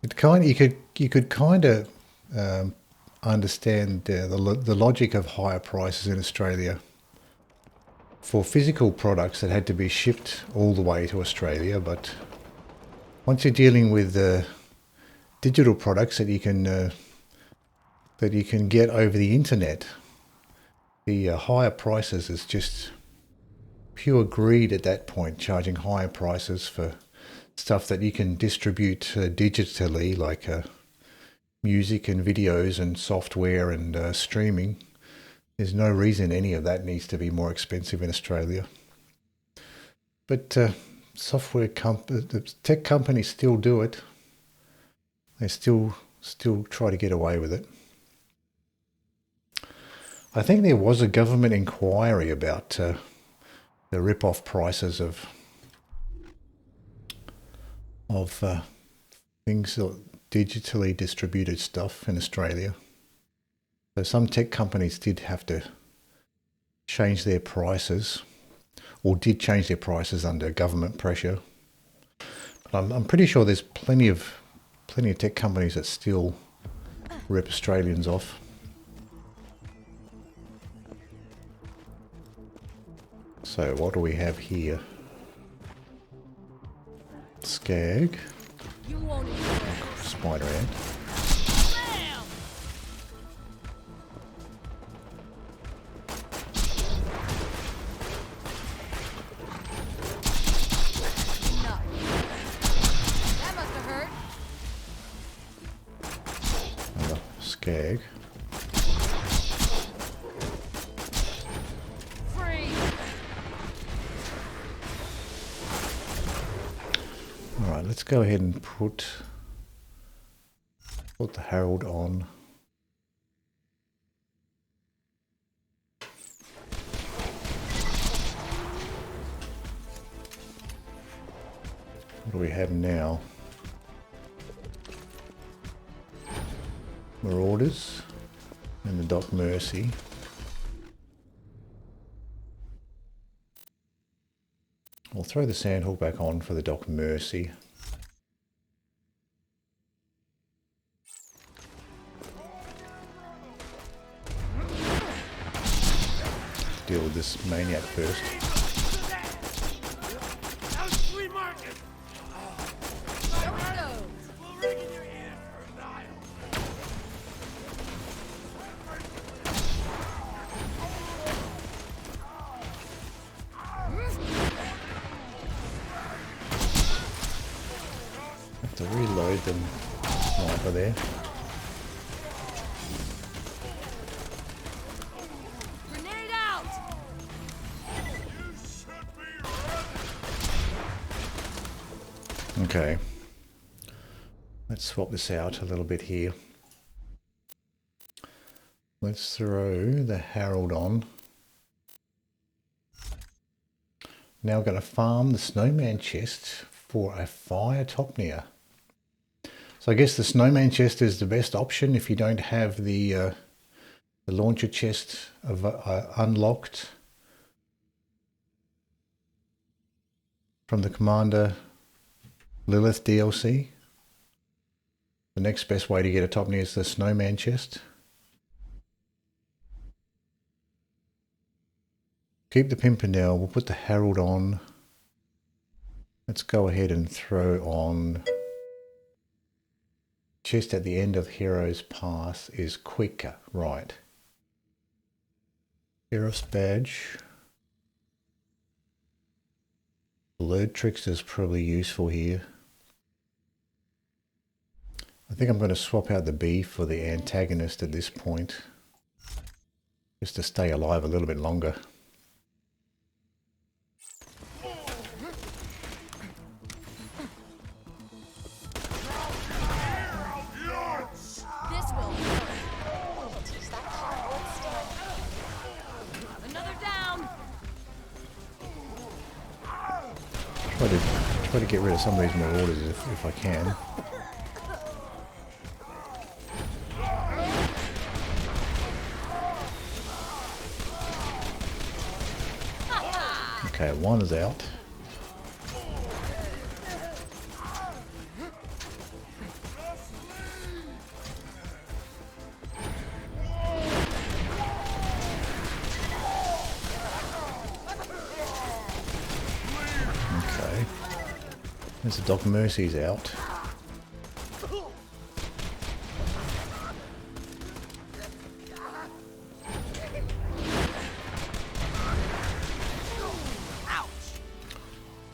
It kind you could kind of understand the logic of higher prices in Australia for physical products that had to be shipped all the way to Australia. But once you're dealing with digital products that you can get over the internet, the higher prices is just pure greed at that point, charging higher prices for stuff that you can distribute digitally, like music and videos and software and streaming. There's no reason any of that needs to be more expensive in Australia. But the tech companies still do it. They still try to get away with it. I think there was a government inquiry about the rip-off prices of things, digitally distributed stuff in Australia. So some tech companies did have to change their prices, or did change their prices under government pressure. But I'm pretty sure there's plenty of tech companies that still rip Australians off. So what do we have here? Skag. Spider ant. Another skag. Alright, let's go ahead and put the Harold on. What do we have now? Marauders and the Doc Mercy. I'll throw the Sandhawk back on for the Doc Mercy. Deal with this maniac first. Have to reload them sniper there. Okay, let's swap this out a little bit here. Let's throw the Harold on. Now we're going to farm the Snowman chest for a fire Topnia. So I guess the Snowman chest is the best option if you don't have the launcher chest unlocked from the Commander Lilith DLC. The next best way to get a Topnia is the Snowman chest. Keep the Pimpernel, we'll put the Harold on. Let's go ahead and throw on chest at the end of Hero's Pass is quicker, right. Sheriff's Badge. Alert Trickster is probably useful here. I think I'm going to swap out the B for the antagonist at this point, just to stay alive a little bit longer. Try to get rid of some of these marauders if I can. Okay, one is out. As the Doc Mercy's out.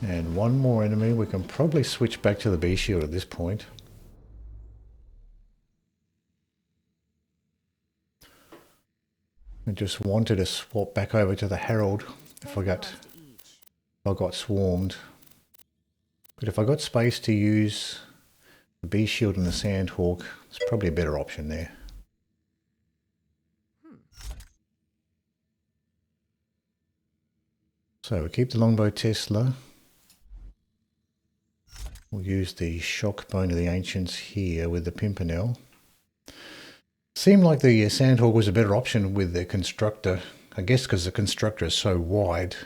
And one more enemy. We can probably switch back to the B shield at this point. I just wanted to swap back over to the Harold if I got swarmed. But if I got space to use the B shield and the Sandhawk, it's probably a better option there. So we keep the Longbow Tesla. We'll use the Shock Bone of the Ancients here with the Pimpernel. Seemed like the Sandhawk was a better option with the Constructor. I guess because the Constructor is so wide,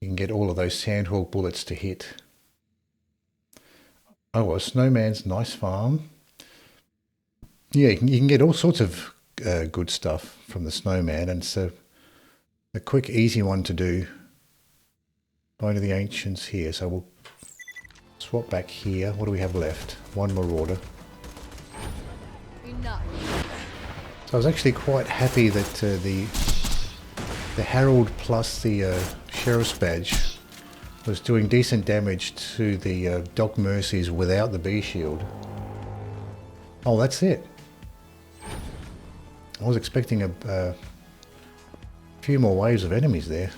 you can get all of those Sandhawk bullets to hit. Oh well, Snowman's nice farm. Yeah, you can get all sorts of good stuff from the Snowman, and it's a quick, easy one to do. Bone of the Ancients here, so we'll swap back here. What do we have left? One Marauder. Enough. So I was actually quite happy that the Harold plus the Sheriff's Badge was doing decent damage to the Doc Mercies without the B shield. Oh, that's it. I was expecting a few more waves of enemies there.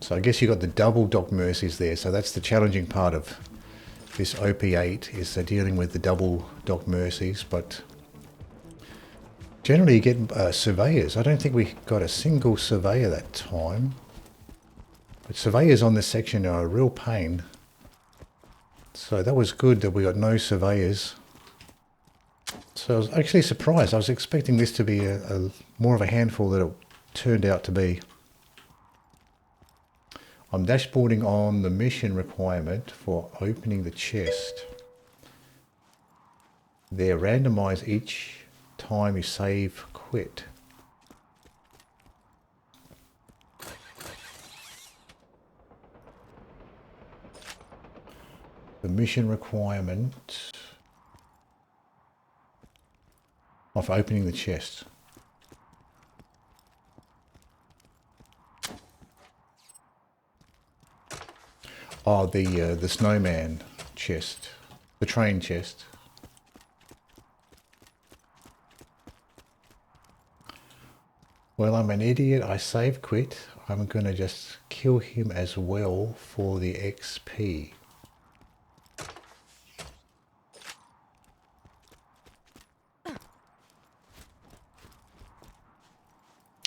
So I guess you got the double Doc Mercies there, so that's the challenging part of this OP8 is dealing with the double Doc Mercies, but generally you get surveyors. I don't think we got a single surveyor that time, but surveyors on this section are a real pain. So that was good that we got no surveyors. So I was actually surprised. I was expecting this to be a more of a handful than it turned out to be. I'm dashboarding on the mission requirement for opening the chest. They're randomized each time you save quit. The mission requirement of opening the chest. Oh, the Snowman chest, the train chest. Well, I'm an idiot. I save quit. I'm going to just kill him as well for the XP.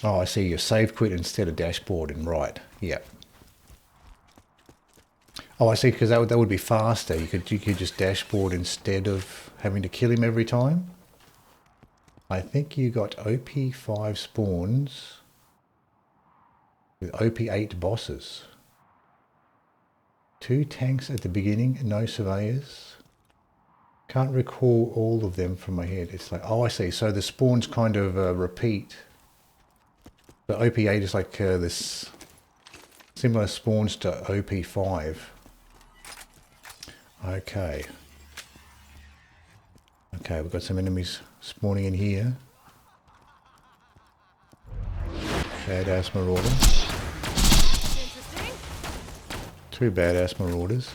Oh, I see. You save quit instead of dashboarding. Right. Yeah. Oh, I see, because that would be faster. You could just dashboard instead of having to kill him every time. I think you got OP5 spawns with OP8 bosses. 2 tanks at the beginning, no surveyors. Can't recall all of them from my head. It's like, oh, I see. So the spawns kind of repeat. The OP8 is like this similar spawns to OP5. Okay. Okay, we've got some enemies spawning in here. Badass Marauder. 2 badass Marauders.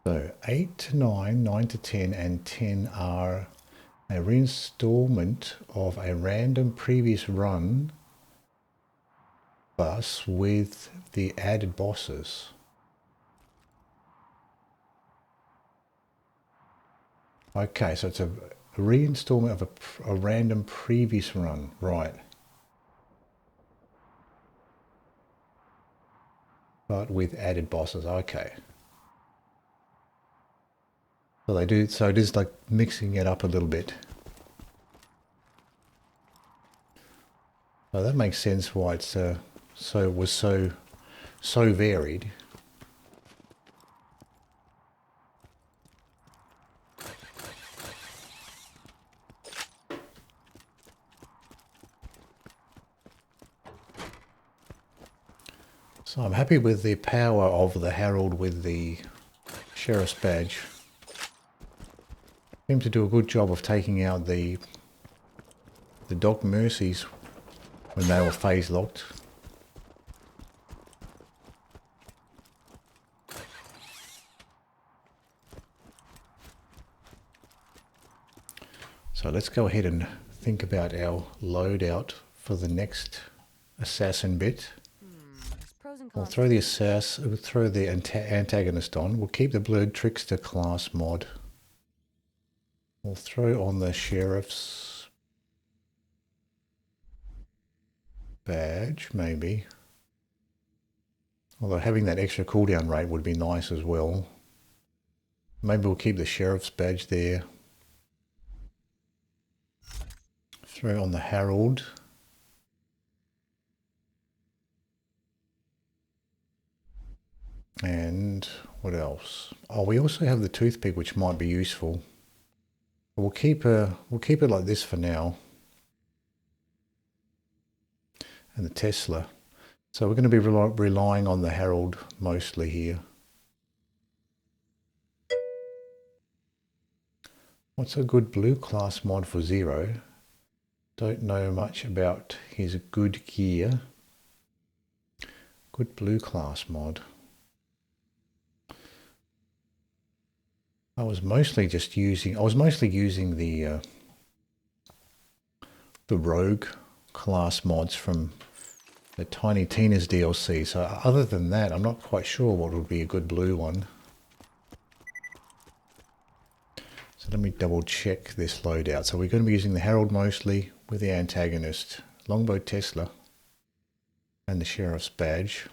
So 8 to 9, 9 to 10, and 10 are a reinstallment of a random previous run bus with the added bosses. Okay, so it's a reinstallment of a random previous run, right. But with added bosses, okay. So they do. So it is like mixing it up a little bit. So that makes sense why it's so varied. So I'm happy with the power of the Harold with the Sheriff's badge. Seem to do a good job of taking out the Doc Mercies when they were phase locked. So let's go ahead and think about our loadout for the next assassin bit. We'll throw the antagonist on. We'll keep the blurred Trickster class mod. We'll throw on the Sheriff's badge, maybe. Although having that extra cooldown rate would be nice as well. Maybe we'll keep the Sheriff's badge there. Throw on the Harold. And what else? Oh, we also have the Toothpick, which might be useful. We'll keep it like this for now. And the Tesla. So we're going to be relying on the Harold mostly here. What's a good blue class mod for Zero? Don't know much about his good gear. Good blue class mod. I was mostly using the Rogue class mods from the Tiny Tina's DLC. So other than that, I'm not quite sure what would be a good blue one. So let me double check this loadout. So we're going to be using the Harold mostly with the antagonist, Longbow Tesla, and the Sheriff's badge.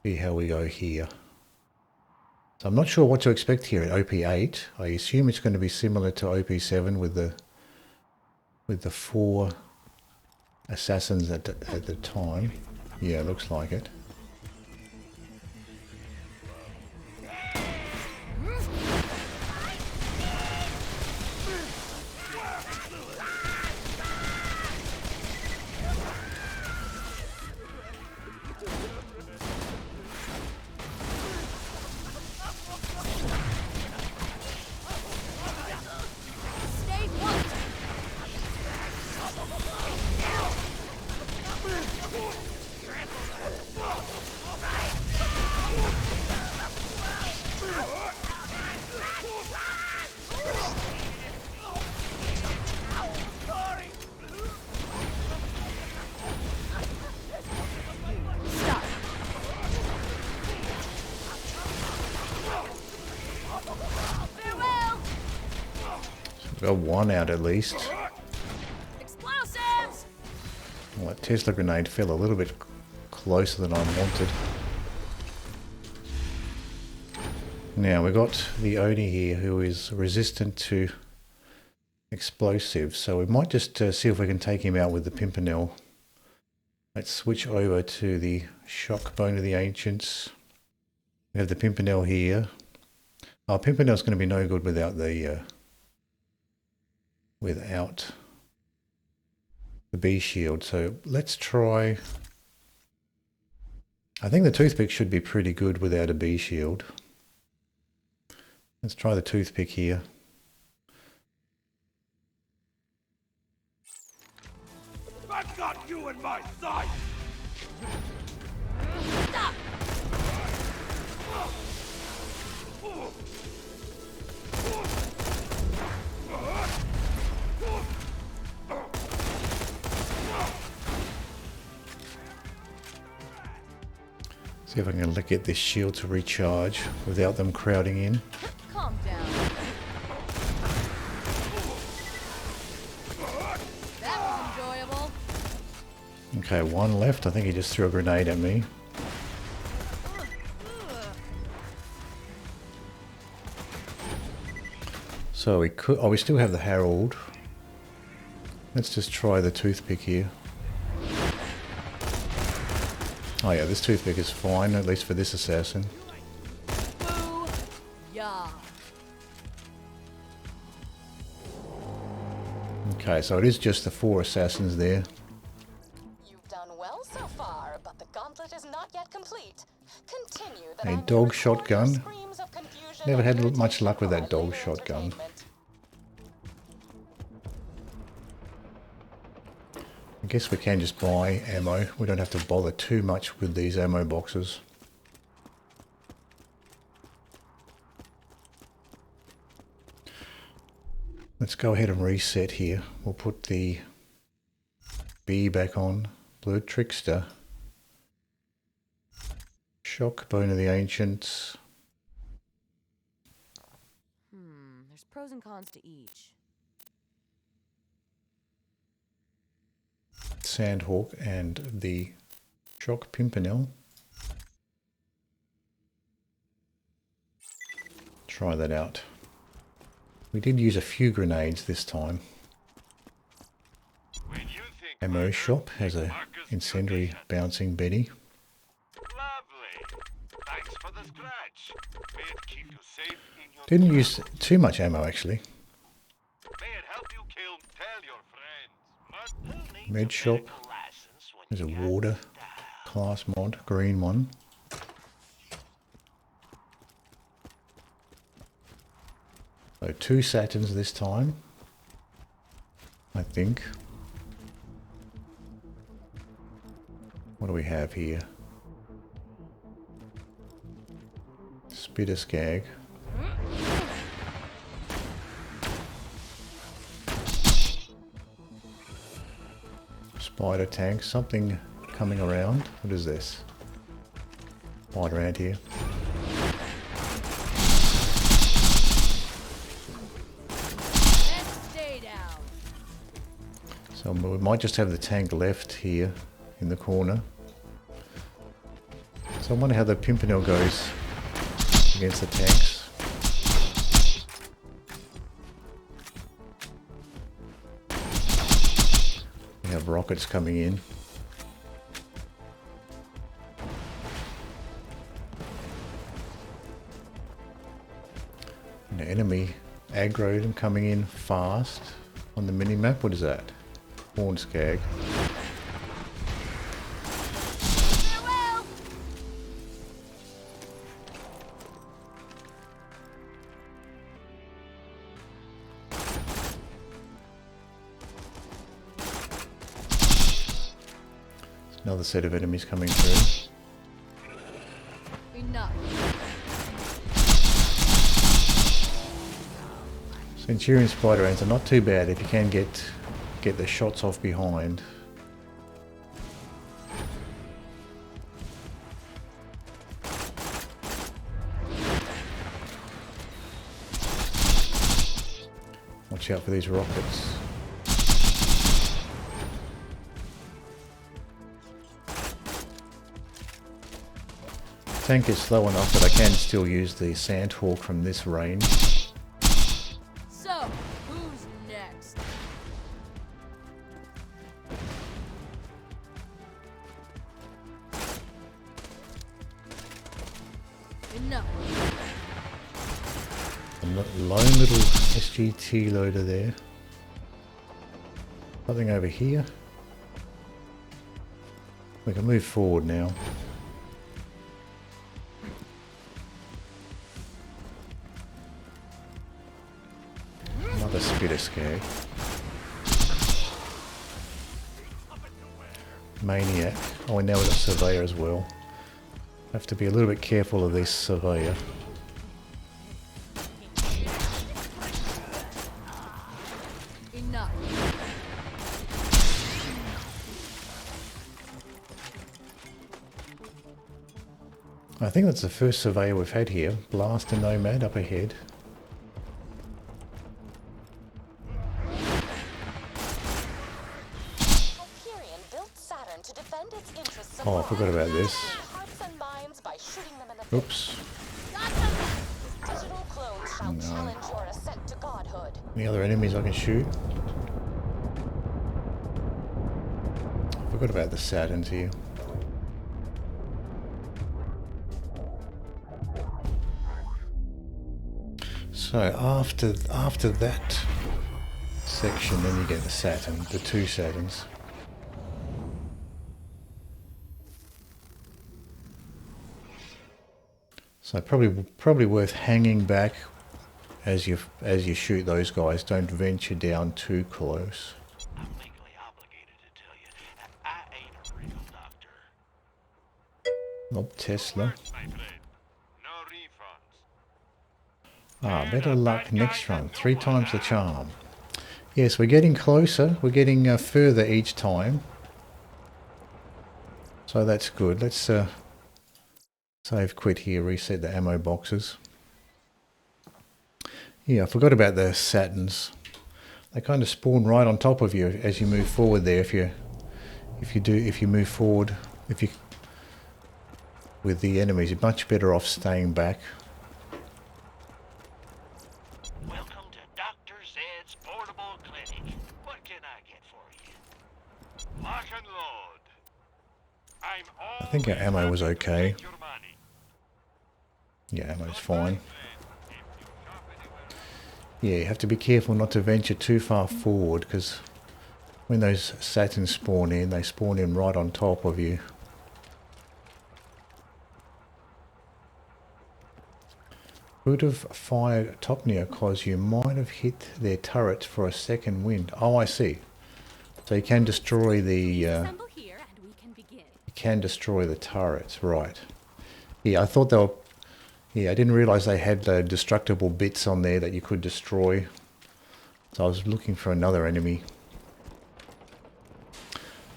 See how we go here. So I'm not sure what to expect here at OP8. I assume it's going to be similar to OP7 with the 4 assassins at the time. Yeah, looks like it. Got one out at least. Explosives! Well, that Tesla grenade fell a little bit closer than I wanted. Now we got the Oney here who is resistant to explosives, so we might just see if we can take him out with the Pimpernel. Let's switch over to the Shockbone of the Ancients. We have the Pimpernel here. Oh, Pimpernel's going to be no good without the bee shield. So let's try. I think the Toothpick should be pretty good without a bee shield. Let's try the Toothpick here. I've got you in my sight! Stop! See if I can get this shield to recharge without them crowding in. Calm down. That was enjoyable. Okay, one left. I think he just threw a grenade at me. So we could, oh, we still have the Harold. Let's just try the toothpick here. Oh yeah, this toothpick is fine, at least for this assassin. Boo! Yeah. Okay, so it is just the 4 assassins there. You've done well so far, but the gauntlet is not yet complete. Continue that A I may dog record shotgun. your screams of confusion Never and had much irritation luck with for that a dog later shotgun. entertainment. I guess we can just buy ammo. We don't have to bother too much with these ammo boxes. Let's go ahead and reset here. We'll put the B back on. Blue Trickster. Shock, Bone of the Ancients. There's pros and cons to each. Sandhawk and the Shock Pimpernel. Try that out. We did use a few grenades this time. Ammo shop has a incendiary bouncing Betty. Lovely. Thanks for the scratch. May it keep you safe in your Didn't use too much ammo actually. May it help you kill. Tell your friends. Med shop. There's a water class mod, green one. So 2 Saturns this time, I think. What do we have here? Spitter Skag. Spider tank, something coming around. What is this? Spider ant here. And stay down. So we might just have the tank left here in the corner. So I wonder how the Pimpernel goes against the tanks. We have rockets coming in. An enemy aggroed and coming in fast on the mini-map. What is that? Horn Skag. Farewell! Another set of enemies coming through. Enough. Centurion spider ants are not too bad if you can get the shots off behind. Watch out for these rockets. Tank is slow enough that I can still use the Sandhawk from this range. So, who's next? Enough. A lone little SGT loader there. Something over here. We can move forward now. Another Spitter Skag. Maniac. Oh, and now we've got Surveyor as well. Have to be a little bit careful of this Surveyor. Enough. I think that's the first Surveyor we've had here. Blast and Nomad up ahead. Hyperion built Saturn to defend its interests Oh, I abroad, forgot about this. hearts and minds by shooting them in the Oops. digital clones I'll challenge your ascent to godhood. Any other enemies I can shoot? I forgot about the Saturns here. So after that section, then you get the Saturn, the 2 Saturns. So probably worth hanging back as you shoot those guys. Don't venture down too close. I'm legally obligated to tell you that I ain't a real doctor. Oh, Tesla. Works, my friend. No refunds. Ah, better luck next run. 3 times the charm. Yes, we're getting closer. We're getting further each time. So that's good. Let's save quit here, reset the ammo boxes. Yeah, I forgot about the Saturns. They kind of spawn right on top of you as you move forward there. If you move forward, with the enemies, you're much better off staying back. Welcome to Dr. Zed's portable clinic. What can I get for you? Lock and load. I think our ammo was okay. Your money. Yeah, ammo's fine. Yeah, you have to be careful not to venture too far forward, because when those Saturns spawn in, they spawn in right on top of you. Would have fired Topnia cause you might have hit their turrets for a second wind. Oh, I see. So you can destroy the Assemble here and we can begin. you can destroy the turrets, right? Yeah, I thought they were. Yeah, I didn't realise they had destructible bits on there that you could destroy. So I was looking for another enemy.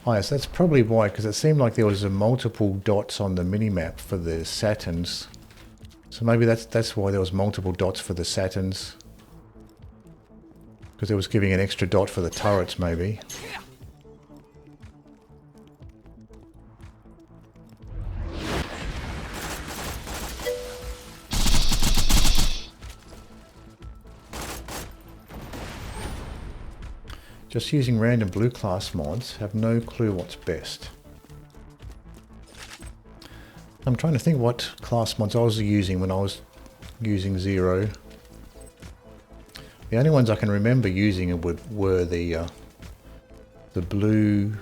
Oh yes, that's probably why, because it seemed like there was multiple dots on the minimap for the Saturns. So maybe that's why there was multiple dots for the Saturns. Because it was giving an extra dot for the turrets, maybe. Just using random blue class mods, have no clue what's best. I'm trying to think what class mods I was using when I was using Zero. The only ones I can remember using were the blue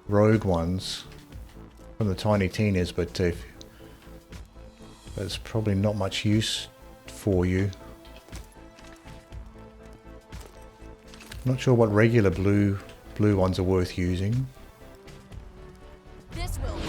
rogue ones from the Tiny Tinas, but that's probably not much use for you. Not sure what regular blue ones are worth using. This will work.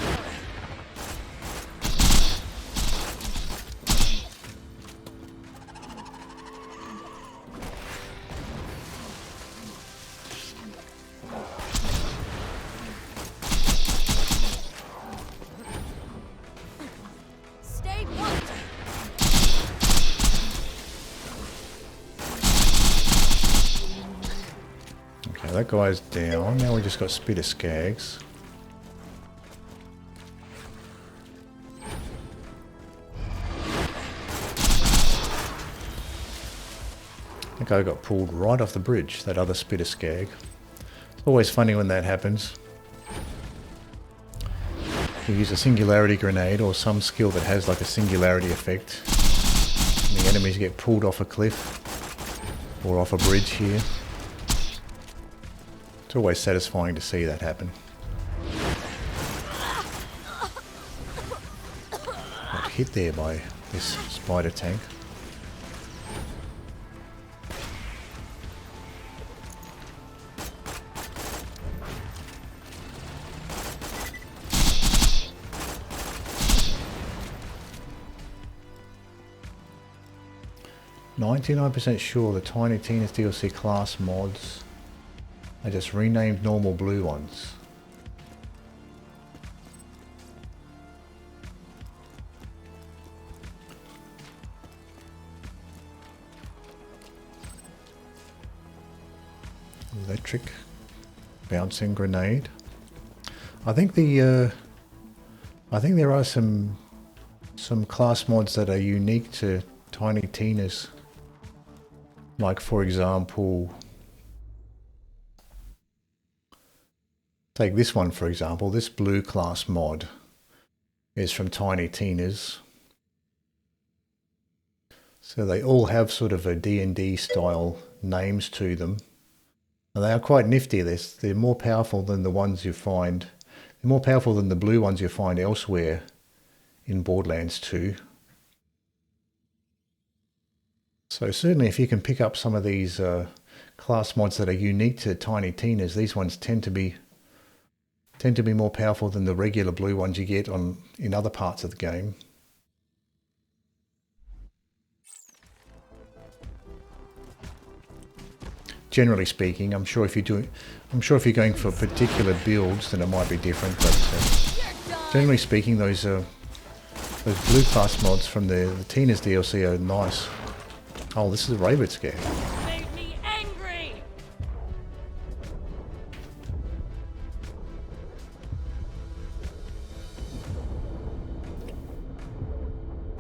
Stay put. Okay, that guy's down. Now we just got Spitter Skags. That guy got pulled right off the bridge, that other Spitter Skag. It's always funny when that happens. You use a singularity grenade or some skill that has like a singularity effect, and the enemies get pulled off a cliff or off a bridge here. It's always satisfying to see that happen. Got hit there by this spider tank. %sure the Tiny Tina's DLC class mods I just renamed normal blue ones. Electric bouncing grenade. I think there are some class mods that are unique to tiny Tinas. Like for example, take this one for example, this blue class mod is from Tiny Tina's. So they all have sort of a D&D style names to them. And they are quite nifty. They're more powerful than the ones you find. They're more powerful than the blue ones you find elsewhere in Borderlands 2. So certainly if you can pick up some of these class mods that are unique to Tiny Tina's, these ones tend to be more powerful than the regular blue ones you get in other parts of the game. Generally speaking, I'm sure if you're going for particular builds, then it might be different. But generally speaking, those blue class mods from the Tina's DLC are nice. Oh, this is a rabbit scare. Made me angry.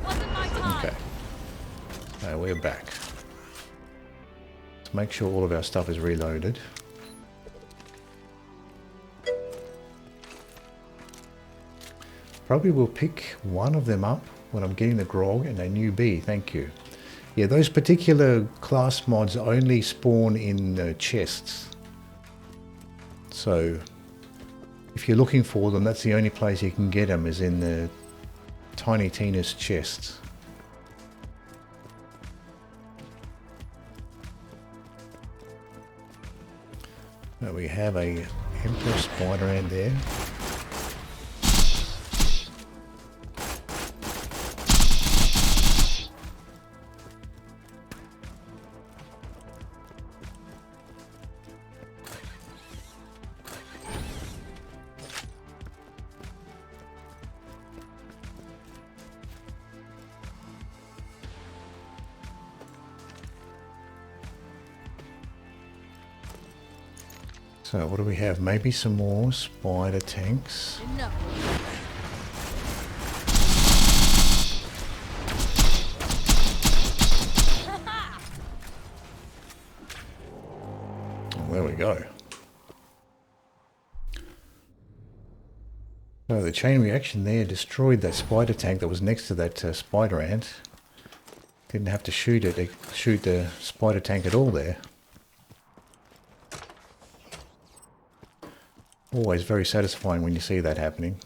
Wasn't my time. Okay. Now we're back. Let's make sure all of our stuff is reloaded. Probably will pick one of them up when I'm getting the grog and a new bee. Thank you. Yeah, those particular class mods only spawn in chests. So if you're looking for them, that's the only place you can get them, is in the Tiny Tina's chests. Now we have a Emperor Spider Ant there. So what do we have? Maybe some more spider tanks. Enough. Oh, there we go. So the chain reaction there destroyed that spider tank that was next to that spider ant. Didn't have to shoot the spider tank at all there. Always very satisfying when you see that happening.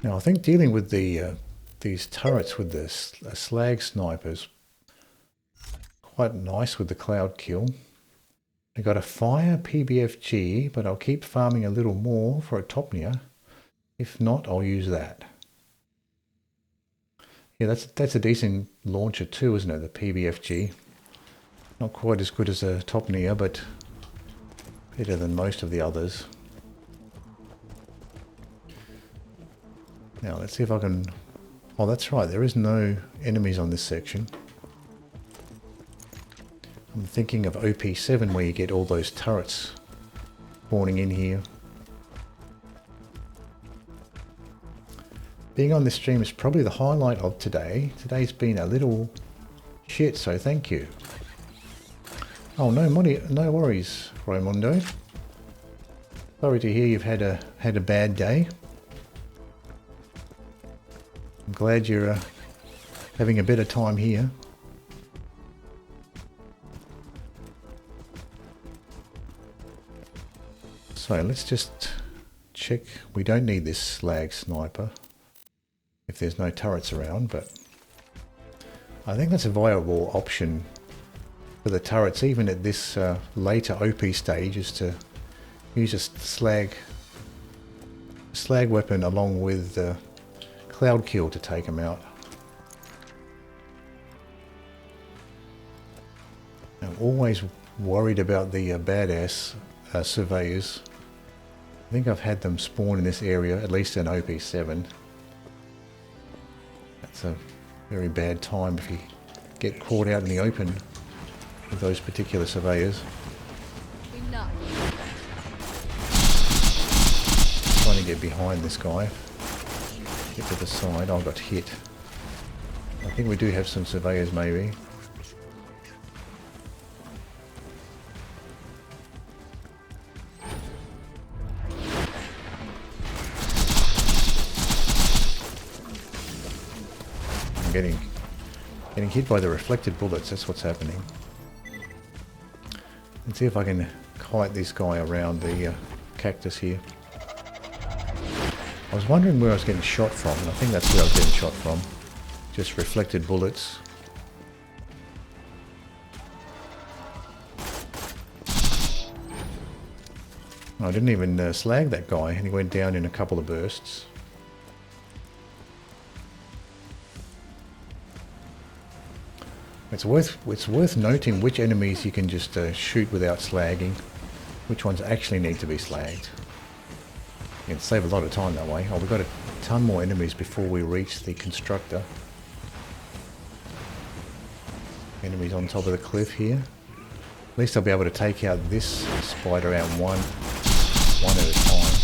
Now I think dealing with these turrets with the slag snipers, quite nice with the cloud kill. I got a fire PBFG, but I'll keep farming a little more for a Topnia. If not, I'll use that. Yeah, that's a decent launcher too, isn't it? The PBFG. Not quite as good as a Topnia, but better than most of the others. Now let's see if I can... Oh, that's right, there is no enemies on this section. I'm thinking of OP7 where you get all those turrets spawning in here. Being on this stream is probably the highlight of today. Today's been a little shit, so thank you. Oh, no worries, Raimundo. Sorry to hear you've had a bad day. I'm glad you're having a better time here. So let's just check. We don't need this slag sniper if there's no turrets around, but I think that's a viable option for the turrets, even at this later OP stage, is to use a slag weapon along with cloud kill to take them out. I'm always worried about the badass surveyors. I think I've had them spawn in this area, at least in OP7. That's a very bad time if you get caught out in the open with those particular surveyors. Enough. Trying to get behind this guy. Get to the side. I got hit. I think we do have some surveyors maybe. I'm getting hit by the reflected bullets. That's what's happening. Let's see if I can kite this guy around the cactus here. I was wondering where I was getting shot from, and I think that's where I was getting shot from. Just reflected bullets. I didn't even slag that guy, and he went down in a couple of bursts. It's worth noting which enemies you can just shoot without slagging, which ones actually need to be slagged. You can save a lot of time that way. Oh, we've got a ton more enemies before we reach the constructor. Enemies on top of the cliff here. At least I'll be able to take out this spider out one at a time.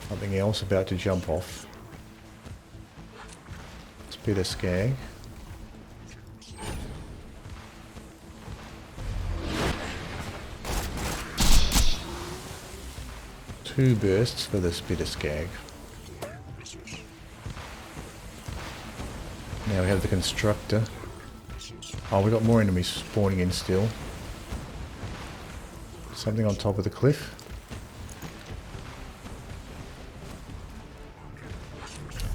Something else about to jump off. Spitter skag. Two bursts for the spitter skag. Now we have the constructor. Oh, we got more enemies spawning in still. Something on top of the cliff.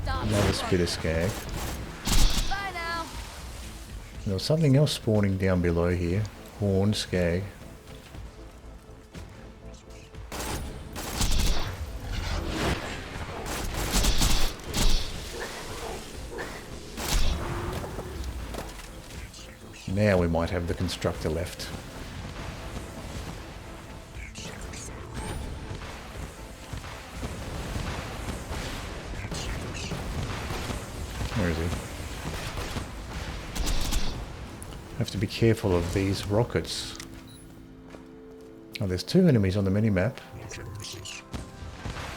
Another spitter skag. Bye now. There was something else spawning down below here. Horn skag. Now we might have the constructor left. Where is he? Have to be careful of these rockets. Oh, there's two enemies on the minimap.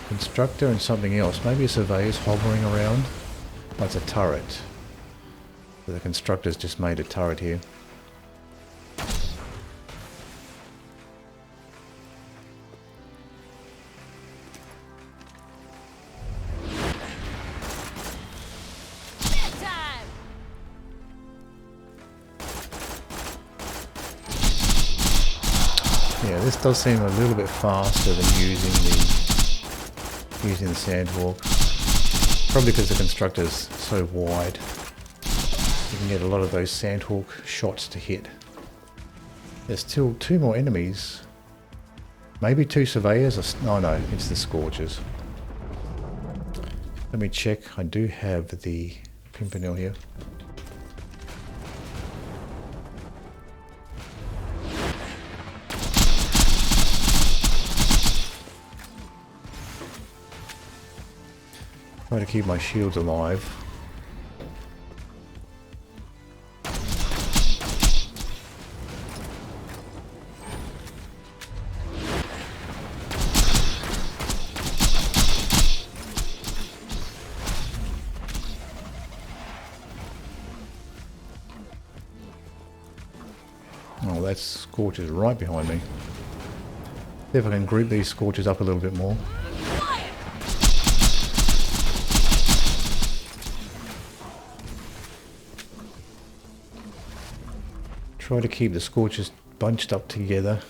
Constructor and something else. Maybe a surveyor's hovering around. Oh, it's a turret. So the constructor's just made a turret here. Bedtime. Yeah, this does seem a little bit faster than using the sandwalk. Probably because the constructor's so wide. You can get a lot of those sandhawk shots to hit. There's still two more enemies. Maybe two surveyors or... no, it's the scorchers. Let me check. I do have the Pimpernel here. Try to keep my shields alive. Oh, that scorches right behind me. See if I can group these scorches up a little bit more. Try to keep the scorches bunched up together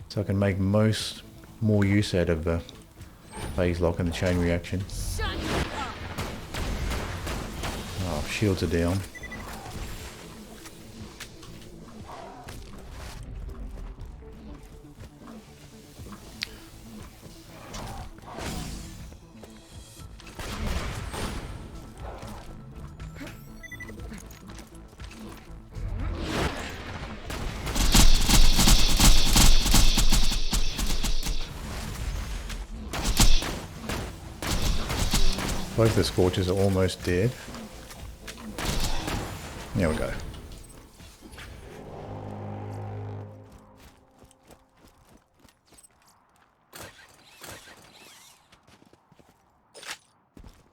so I can make more use out of the Phaselock and the chain reaction. Shut up. Oh, shields are down. Both the Scorchers are almost dead. There we go.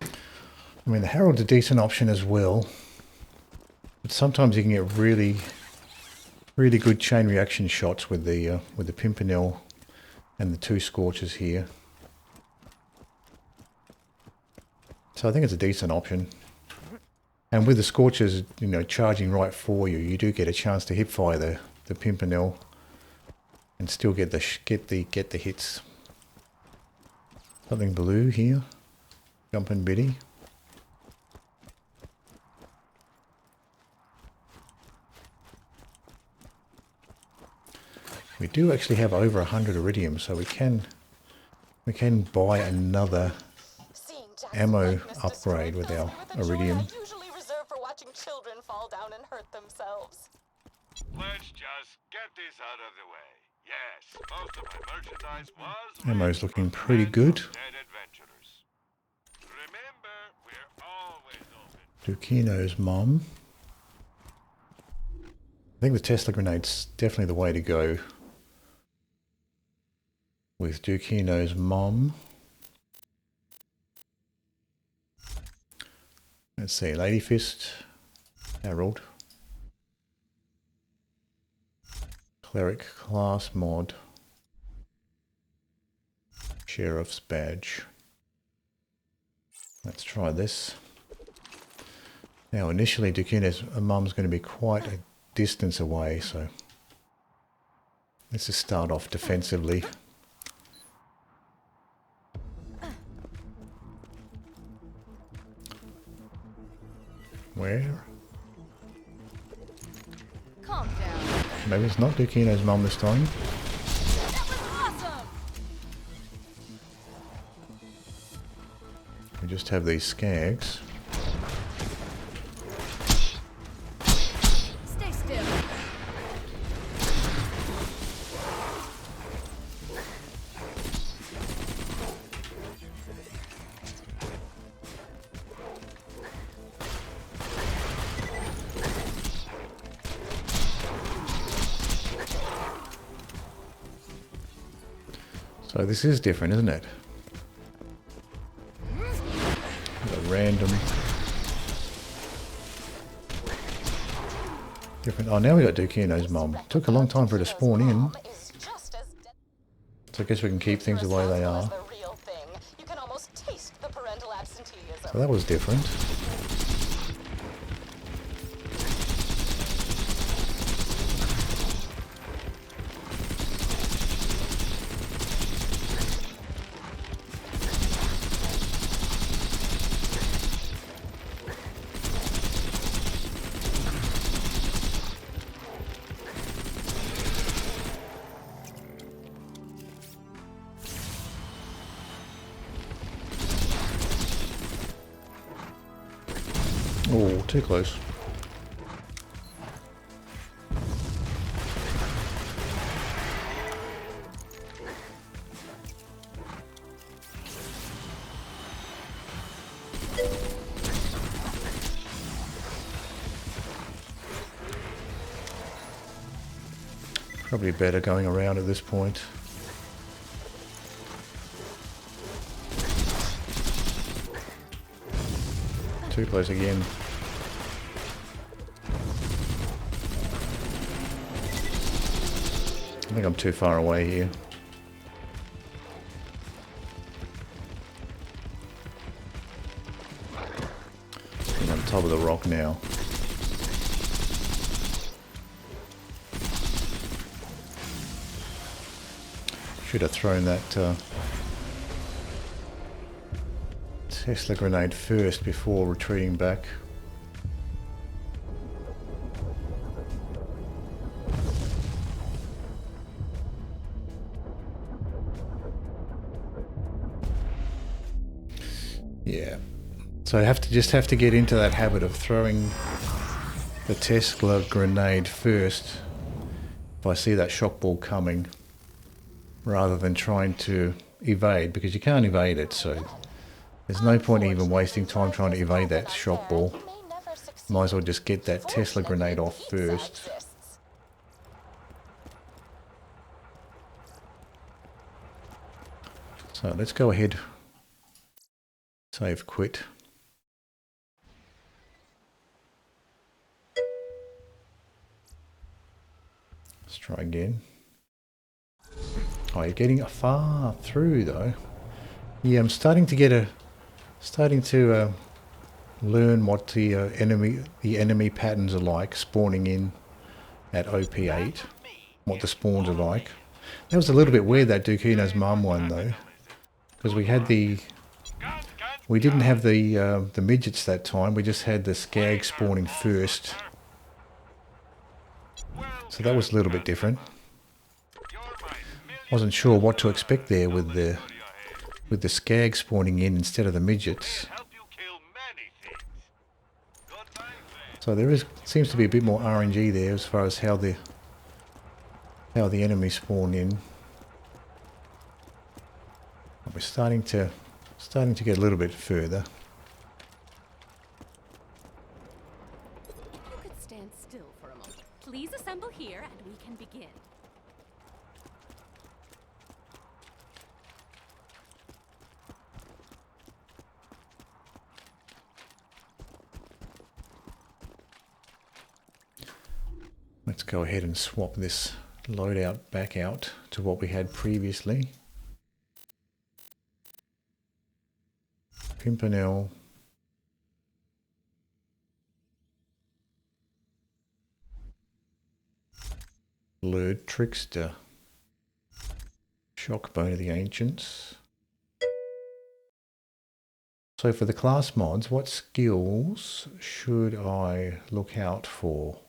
I mean, the Harold's a decent option as well, but sometimes you can get really good chain reaction shots with the Pimpernel and the 2 Scorchers here. So I think it's a decent option. And with the Scorchers, you know, charging right for you, you do get a chance to hip fire the Pimpernel and still get the hits. Something blue here, Jumpin' Biddy. We do actually have over 100 iridium, so we can buy another ammo upgrade with our iridium. I usually reserve for watching children fall down and hurt themselves. Let's just get this out of the way. Yes, most of my merchandise was Ammo's looking pretty good. dead adventurers. Remember, we're always open. Dukino's mom. I think the Tesla grenade's definitely the way to go. With Dukino's mom. Let's see, Lady Fist, Harold. Cleric class mod. Sheriff's badge. Let's try this. Now initially Dukino's mum's going to be quite a distance away, so let's just start off defensively. Where? Calm down. Maybe it's not Dukino's mum this time. That was awesome. We just have these skags. Stay still. So this is different, isn't it? A random... different... Oh, now we got Dukino's mom. Took a long time for her to spawn in. So I guess we can keep things the way they are. You can almost taste the parental absenteeism. So that was different. Oh, too close. Probably better going around at this point. Too close again. I think I'm too far away here. I'm on top of the rock now. Should have thrown that Tesla grenade first before retreating back. Yeah, so I have to get into that habit of throwing the Tesla grenade first if I see that shock ball coming, rather than trying to evade, because you can't evade it. So There's no point even wasting time trying to evade that shock ball. You may never succeed. Might as well just get that Tesla grenade off Fortunately, pizza first. exists. So let's go ahead. Save quit. Let's try again. Oh, you're getting far through though. Yeah, I'm starting to learn what the enemy patterns are like spawning in at OP8. What the spawns are like. That was a little bit weird, that Dukino's mum one though, because we didn't have the midgets that time. We just had the skag spawning first, so that was a little bit different. Wasn't sure what to expect there with the skag spawning in instead of the midgets. So there seems to be a bit more RNG there as far as how the enemies spawn in. We're starting to get a little bit further. If you could stand still for a moment. Please assemble here and we can begin. Let's go ahead and swap this loadout back out to what we had previously. Pimpernel. Lured Trickster. Shockbone of the Ancients. So for the class mods, what skills should I look out for?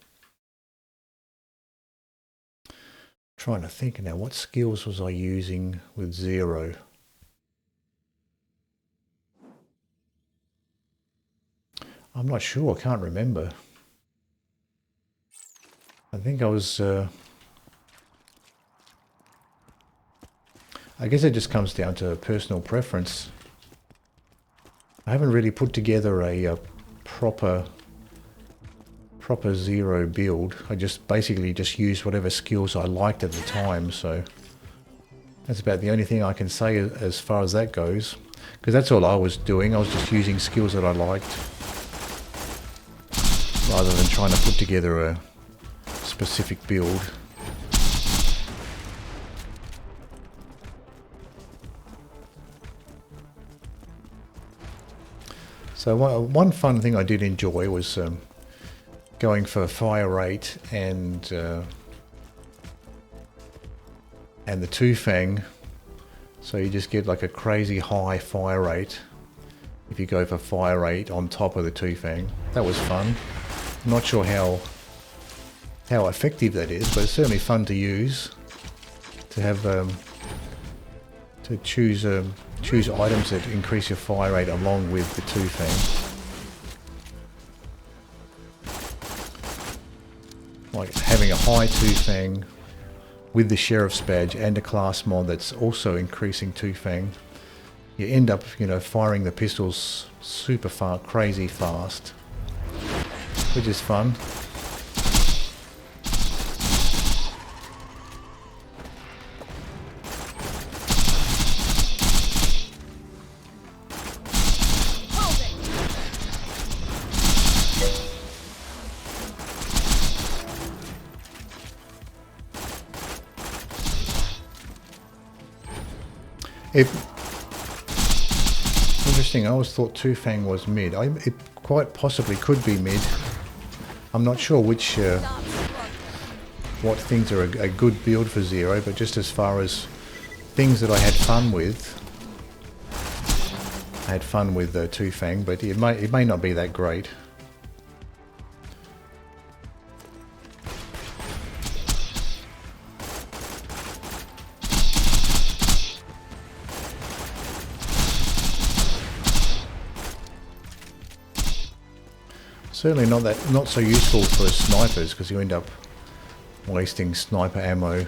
Trying to think now, what skills was I using with Zero? I'm not sure, I can't remember. I think I was... I guess it just comes down to personal preference. I haven't really put together a proper Zero build. I just basically just used whatever skills I liked at the time, so that's about the only thing I can say as far as that goes, because that's all I was doing. I was just using skills that I liked rather than trying to put together a specific build. So one fun thing I did enjoy was going for fire rate and the two-fang. So you just get like a crazy high fire rate if you go for fire rate on top of the two-fang. That was fun. I'm not sure how effective that is, but it's certainly fun to use. To have to choose items that increase your fire rate along with the two-fang. Like having a high two-fang with the sheriff's badge and a class mod that's also increasing two-fang, you end up, you know, firing the pistols super far, crazy fast, which is fun. Interesting, I always thought two-fang was mid. It quite possibly could be mid. I'm not sure which what things are a good build for Zero, but just as far as things that I had fun with, I had fun with two-fang, but it may not be that great. Certainly not so useful for snipers, because you end up wasting sniper ammo,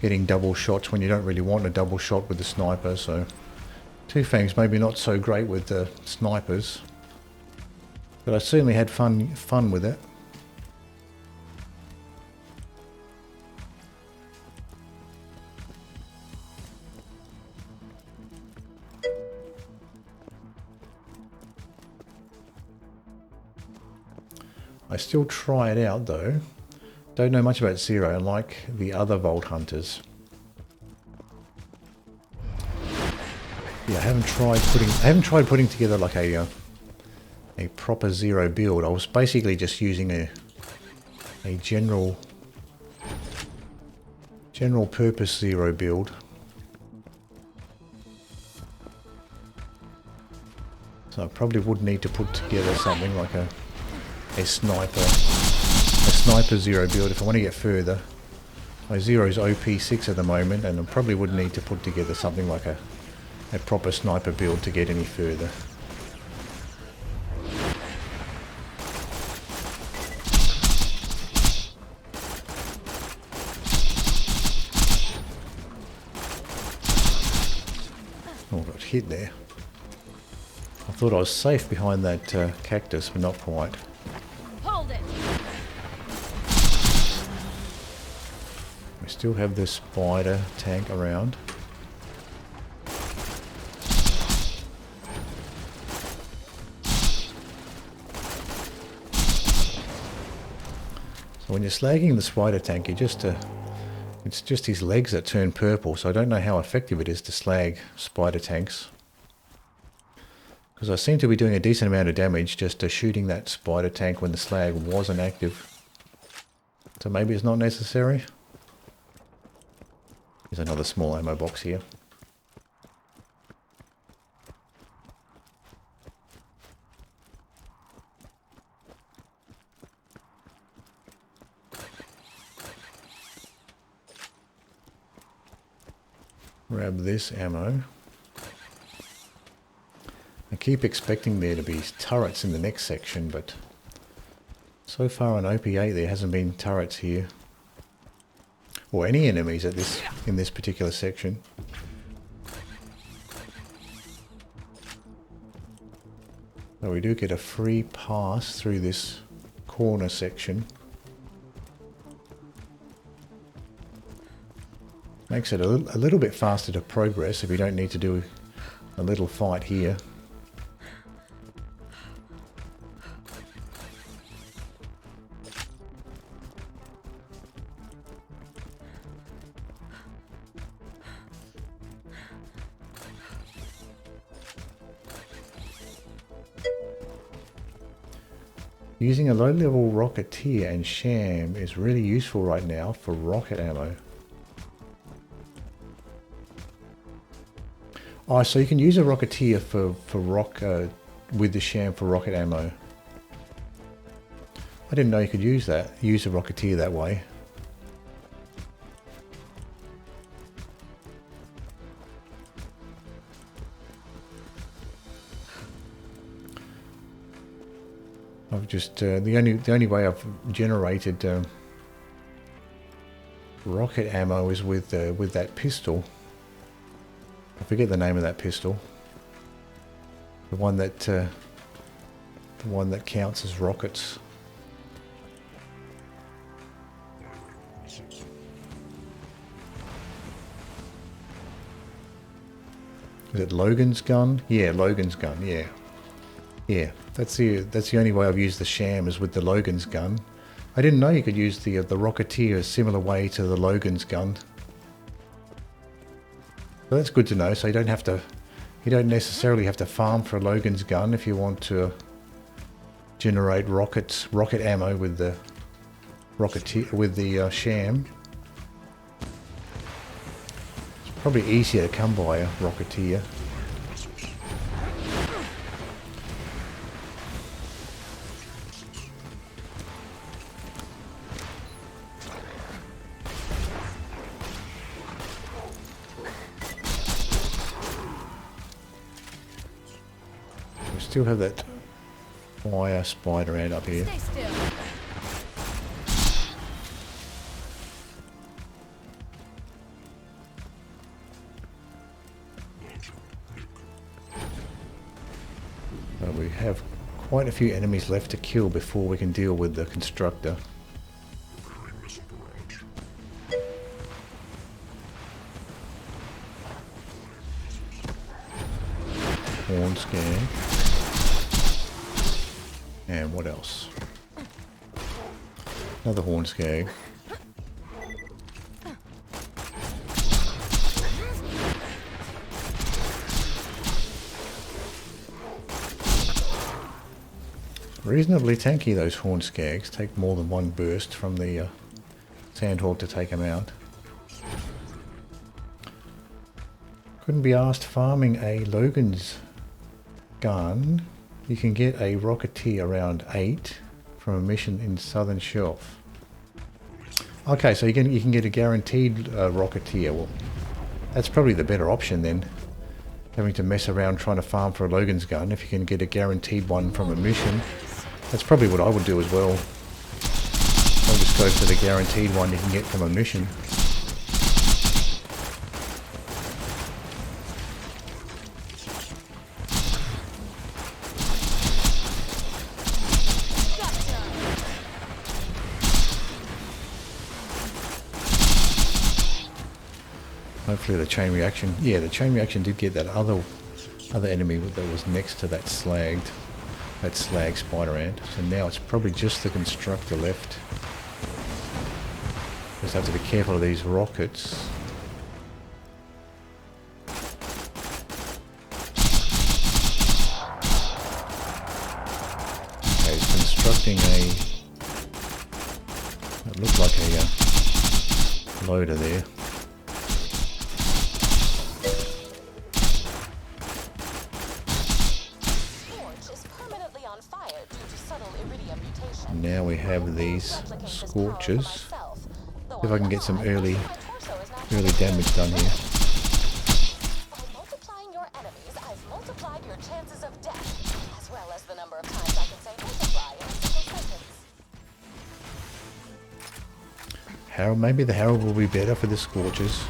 getting double shots when you don't really want a double shot with the sniper. So Two Fangs maybe not so great with the snipers, but I certainly had fun with it. I still try it out though. Don't know much about Zero, unlike the other Vault Hunters. Yeah, I haven't tried putting together like a proper Zero build. I was basically just using a general purpose Zero build. So I probably would need to put together something like a sniper Zero build if I want to get further. My Zero's OP6 at the moment, and I probably would need to put together something like a proper sniper build to get any further. Oh, I got hit there. I thought I was safe behind that cactus, but not quite. Hold it. We still have this spider tank around. So when you're slagging the spider tank, you just it's just his legs that turn purple, so I don't know how effective it is to slag spider tanks. Because I seem to be doing a decent amount of damage just shooting that spider tank when the slag wasn't active. So maybe it's not necessary. There's another small ammo box here. Grab this ammo. I keep expecting there to be turrets in the next section, but so far on OP8 there hasn't been turrets here. Or any enemies at in this particular section. So we do get a free pass through this corner section. Makes it a little bit faster to progress if you don't need to do a little fight here. Using a low-level Rocketeer and Sham is really useful right now for rocket ammo. Oh, so you can use a Rocketeer with the Sham for rocket ammo. I didn't know you could use a Rocketeer that way. I've just the only way I've generated rocket ammo is with that pistol. I forget the name of that pistol. The one that counts as rockets. Is it Logan's gun? Yeah, Logan's gun. Yeah. Yeah, that's the only way I've used the Sham is with the Logan's gun. I didn't know you could use the Rocketeer a similar way to the Logan's gun. So that's good to know. So you don't necessarily have to farm for a Logan's gun if you want to generate rocket ammo with the Rocketeer with the Sham. It's probably easier to come by a Rocketeer. Still have that fire spider ant up here. Stay still. have quite a few enemies left to kill before we can deal with the constructor. Horn scare. And what else? Another horn skag. Reasonably tanky, those horn skags. Take more than one burst from the Sandhawk to take them out. Couldn't be asked farming a Logan's gun. You can get a Rocketeer around 8 from a mission in Southern Shelf. Okay, so you can get a guaranteed Rocketeer. Well, that's probably the better option then. Having to mess around trying to farm for a Logan's gun. If you can get a guaranteed one from a mission, that's probably what I would do as well. I'll just go for the guaranteed one you can get from a mission. Hopefully the chain reaction, yeah, the chain reaction did get that other enemy that was next to that slag spider ant. So now it's probably just the constructor left. Just have to be careful of these rockets. Okay, it's constructing it looked like a loader there. Now we have these scorches. If I can get some early damage done here. By multiplying your enemies, I've multiplied your chances of death, as well as the number of times I can say multiply in a single sentence. Maybe the Harold will be better for the scorches.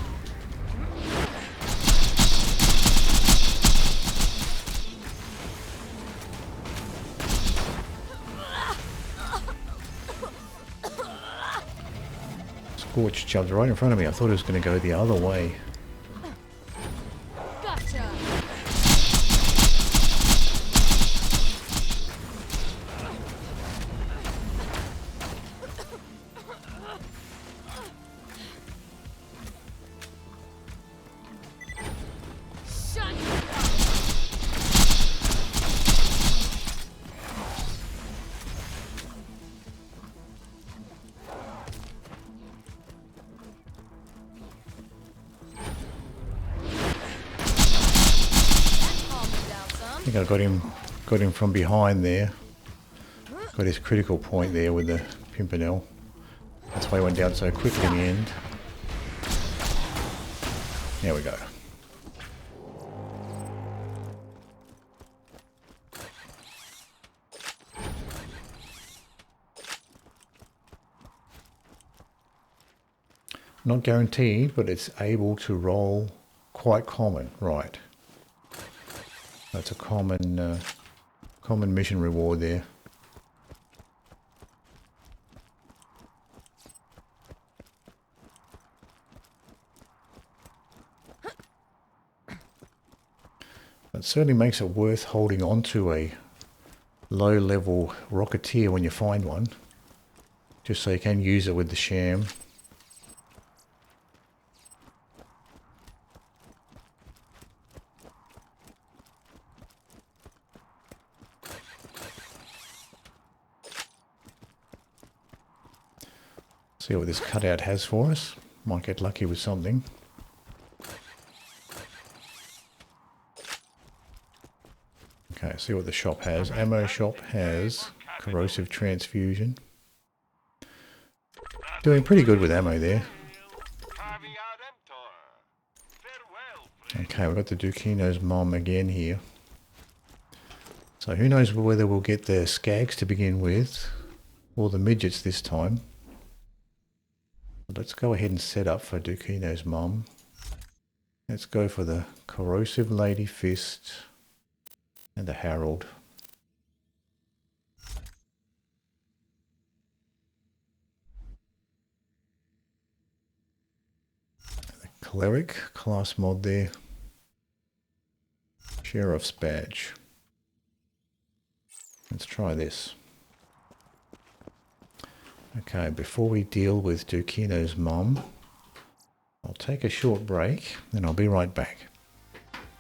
Scorch jumped right in front of me. I thought it was going to go the other way. Gotcha. Shut I think I got him from behind there. Got his critical point there with the Pimpernel. That's why he went down so quickly in the end. There we go. Not guaranteed, but it's able to roll quite common, right? That's a common mission reward there. That certainly makes it worth holding on to a low-level Rocketeer when you find one, just so you can use it with the sham. See what this cutout has for us. Might get lucky with something. Okay, see what the shop has. Ammo shop has corrosive transfusion. Doing pretty good with ammo there. Okay, we've got the Ducino's mom again here. So who knows whether we'll get the skags to begin with, or the midgets this time. Let's go ahead and set up for Ducino's mom. Let's go for the corrosive lady fist and the Harold. cleric class mod there. Sheriff's badge. Let's try this. Okay, before we deal with Dukino's mom, I'll take a short break and I'll be right back.